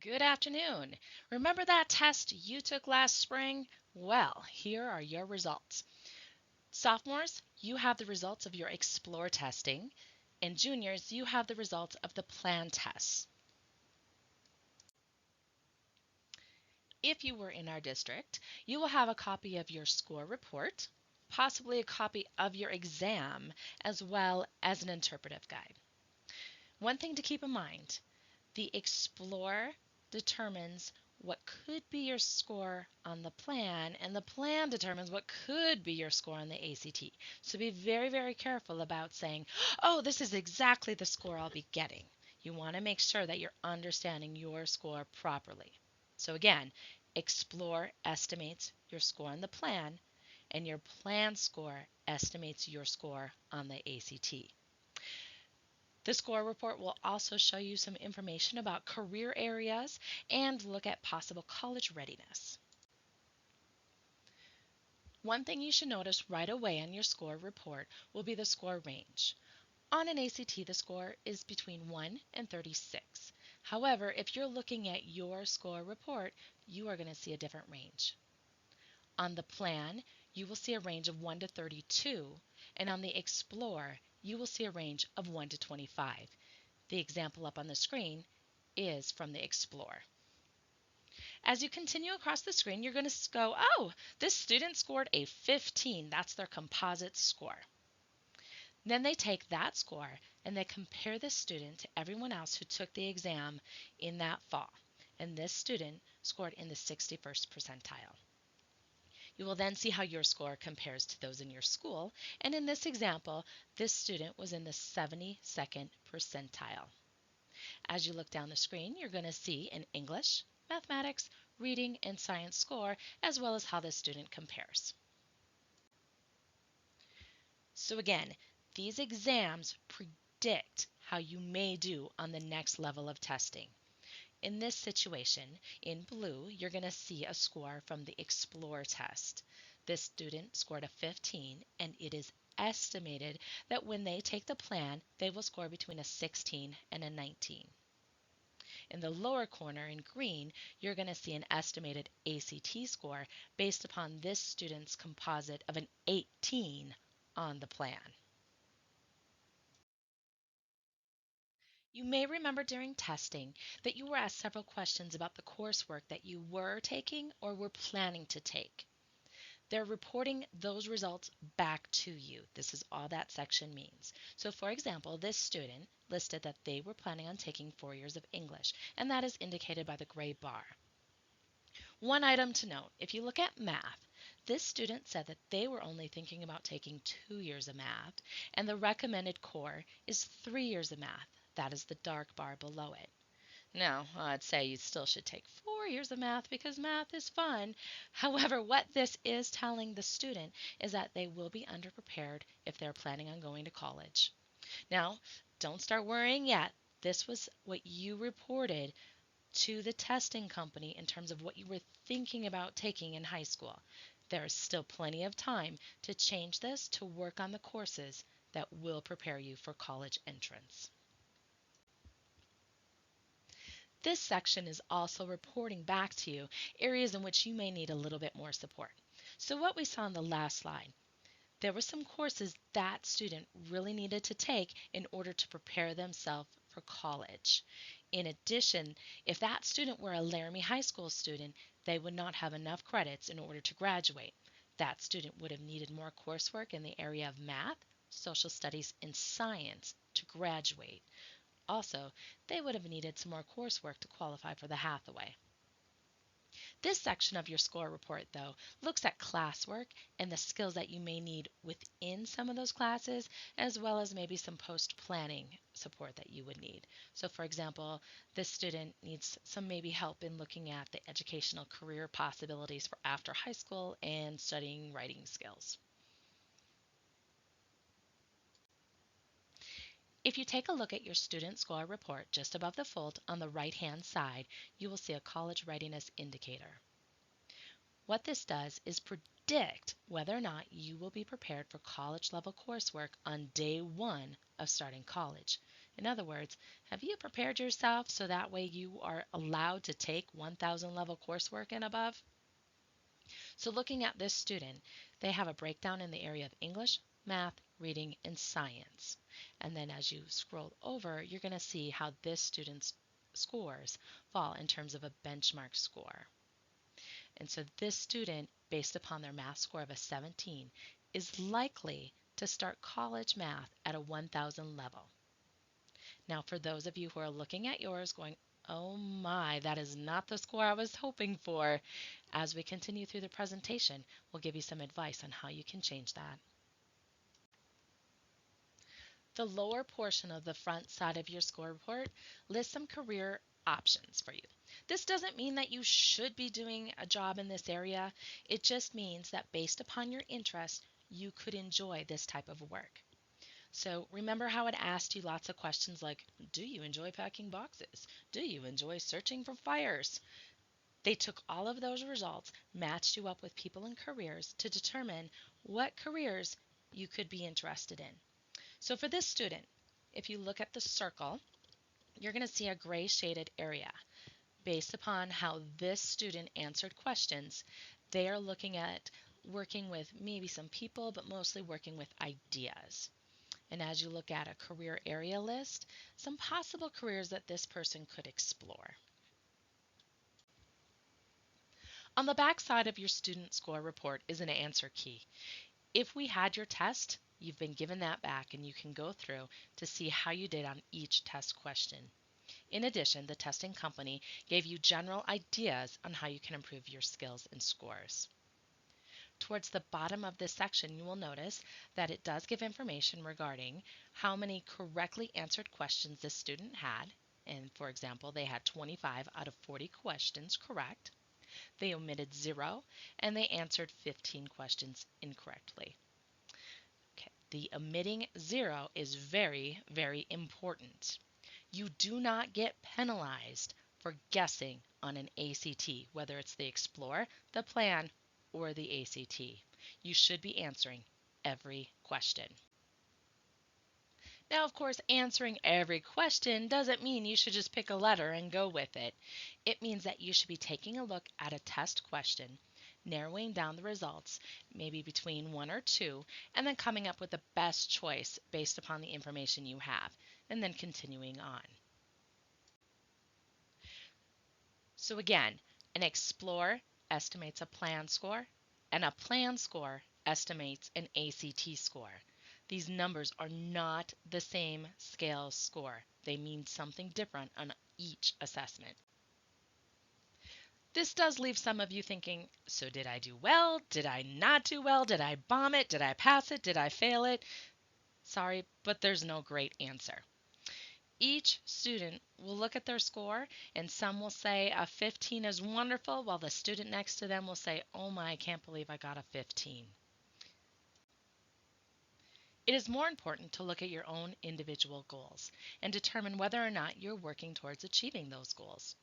Good afternoon. Remember that test you took last spring? Well, here are your results. Sophomores, you have the results of your Explore testing, and juniors, you have the results of the Plan tests. If you were in our district, you will have a copy of your score report, possibly a copy of your exam, as well as an interpretive guide. One thing to keep in mind, the Explore determines what could be your score on the plan, and the plan determines what could be your score on the ACT. So be very, very careful about saying, oh, this is exactly the score I'll be getting. You want to make sure that you're understanding your score properly. So again, Explore estimates your score on the plan, and your plan score estimates your score on the ACT. The score report will also show you some information about career areas and look at possible college readiness. One thing you should notice right away on your score report will be the score range. On an ACT, the score is between 1 and 36. However, if you're looking at your score report, you are going to see a different range. On the plan, you will see a range of 1 to 32, and on the Explore, you will see a range of 1 to 25. The example up on the screen is from the Explore. As you continue across the screen, you're going to go, oh, this student scored a 15. That's their composite score. Then they take that score and they compare this student to everyone else who took the exam in that fall. And this student scored in the 61st percentile. You will then see how your score compares to those in your school. And in this example, this student was in the 72nd percentile. As you look down the screen, you're going to see an English, mathematics, reading, and science score, as well as how the student compares. So again, these exams predict how you may do on the next level of testing. In this situation, in blue, you're going to see a score from the Explore test. This student scored a 15, and it is estimated that when they take the plan, they will score between a 16 and a 19. In the lower corner in green, you're going to see an estimated ACT score based upon this student's composite of an 18 on the plan. You may remember during testing that you were asked several questions about the coursework that you were taking or were planning to take. They're reporting those results back to you. This is all that section means. So for example, this student listed that they were planning on taking 4 years of English, and that is indicated by the gray bar. One item to note, if you look at math, this student said that they were only thinking about taking 2 years of math, and the recommended core is 3 years of math. That is the dark bar below it. Now, I'd say you still should take 4 years of math because math is fun. However, what this is telling the student is that they will be underprepared if they're planning on going to college. Now, don't start worrying yet. This was what you reported to the testing company in terms of what you were thinking about taking in high school. There is still plenty of time to change this to work on the courses that will prepare you for college entrance. This section is also reporting back to you areas in which you may need a little bit more support. So what we saw in the last slide, there were some courses that student really needed to take in order to prepare themselves for college. In addition, if that student were a Laramie High School student, they would not have enough credits in order to graduate. That student would have needed more coursework in the area of math, social studies, and science to graduate. Also, they would have needed some more coursework to qualify for the Hathaway. This section of your score report, though, looks at classwork and the skills that you may need within some of those classes, as well as maybe some post-planning support that you would need. So for example, this student needs some maybe help in looking at the educational career possibilities for after high school and studying writing skills. If you take a look at your student score report just above the fold on the right-hand side, you will see a college readiness indicator. What this does is predict whether or not you will be prepared for college level coursework on day one of starting college. In other words, have you prepared yourself so that way you are allowed to take 1000 level coursework and above? So looking at this student, they have a breakdown in the area of English, math, reading, and science. And then as you scroll over, you're going to see how this student's scores fall in terms of a benchmark score. And so this student, based upon their math score of a 17, is likely to start college math at a 1000 level. Now, for those of you who are looking at yours going, oh my, that is not the score I was hoping for, as we continue through the presentation, we'll give you some advice on how you can change that. The lower portion of the front side of your score report lists some career options for you. This doesn't mean that you should be doing a job in this area. It just means that based upon your interest, you could enjoy this type of work. So remember how it asked you lots of questions like, do you enjoy packing boxes? Do you enjoy searching for fires? They took all of those results, matched you up with people and careers to determine what careers you could be interested in. So for this student, if you look at the circle, you're going to see a gray shaded area. Based upon how this student answered questions, they are looking at working with maybe some people, but mostly working with ideas. And as you look at a career area list, some possible careers that this person could explore. On the back side of your student score report is an answer key. If we had your test, you've been given that back and you can go through to see how you did on each test question. In addition, the testing company gave you general ideas on how you can improve your skills and scores. Towards the bottom of this section, you will notice that it does give information regarding how many correctly answered questions this student had. And for example, they had 25 out of 40 questions correct. They omitted 0, and they answered 15 questions incorrectly. Okay. The omitting 0 is very, very important. You do not get penalized for guessing on an ACT, whether it's the Explore, the Plan, or the ACT. You should be answering every question. Now, of course, answering every question doesn't mean you should just pick a letter and go with it. It means that you should be taking a look at a test question, narrowing down the results, maybe between 1 or 2, and then coming up with the best choice based upon the information you have, and then continuing on. So again, an Explore estimates a plan score, and a plan score estimates an ACT score. These numbers are not the same scale score. They mean something different on each assessment. This does leave some of you thinking, so did I do well? Did I not do well? Did I bomb it? Did I pass it? Did I fail it? Sorry, but there's no great answer. Each student will look at their score, and some will say a 15 is wonderful, while the student next to them will say, oh my, I can't believe I got a 15. It is more important to look at your own individual goals and determine whether or not you're working towards achieving those goals.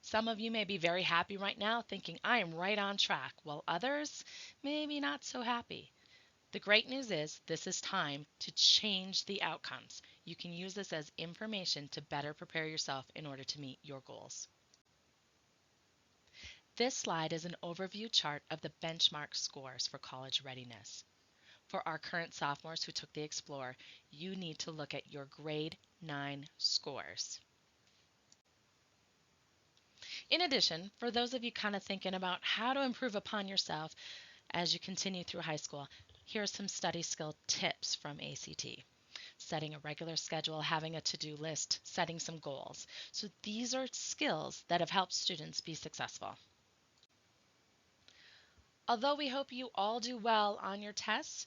Some of you may be very happy right now thinking, I am right on track, while others maybe not so happy. The great news is this is time to change the outcomes. You can use this as information to better prepare yourself in order to meet your goals. This slide is an overview chart of the benchmark scores for college readiness. For our current sophomores who took the Explore, you need to look at your grade 9 scores. In addition, for those of you kind of thinking about how to improve upon yourself as you continue through high school, here are some study skill tips from ACT. Setting a regular schedule, having a to-do list, setting some goals. So these are skills that have helped students be successful. Although we hope you all do well on your tests,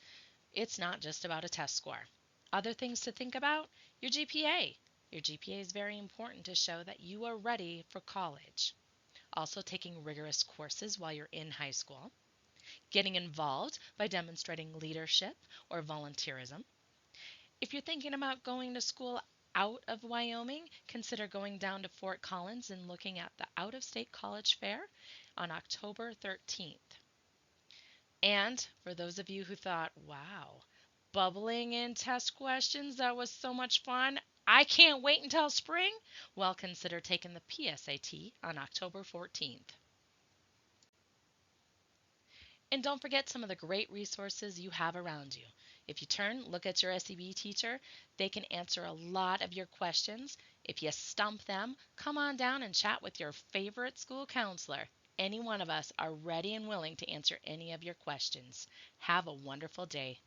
it's not just about a test score. Other things to think about, your GPA. Your GPA is very important to show that you are ready for college. Also taking rigorous courses while you're in high school. Getting involved by demonstrating leadership or volunteerism. If you're thinking about going to school out of Wyoming, consider going down to Fort Collins and looking at the out-of-state college fair on October 13th. And for those of you who thought, wow, bubbling in test questions that was so much fun? I can't wait until spring? Well, consider taking the PSAT on October 14th. And don't forget some of the great resources you have around you. If you look at your SEB teacher, they can answer a lot of your questions. If you stump them, come on down and chat with your favorite school counselor. Any one of us are ready and willing to answer any of your questions. Have a wonderful day.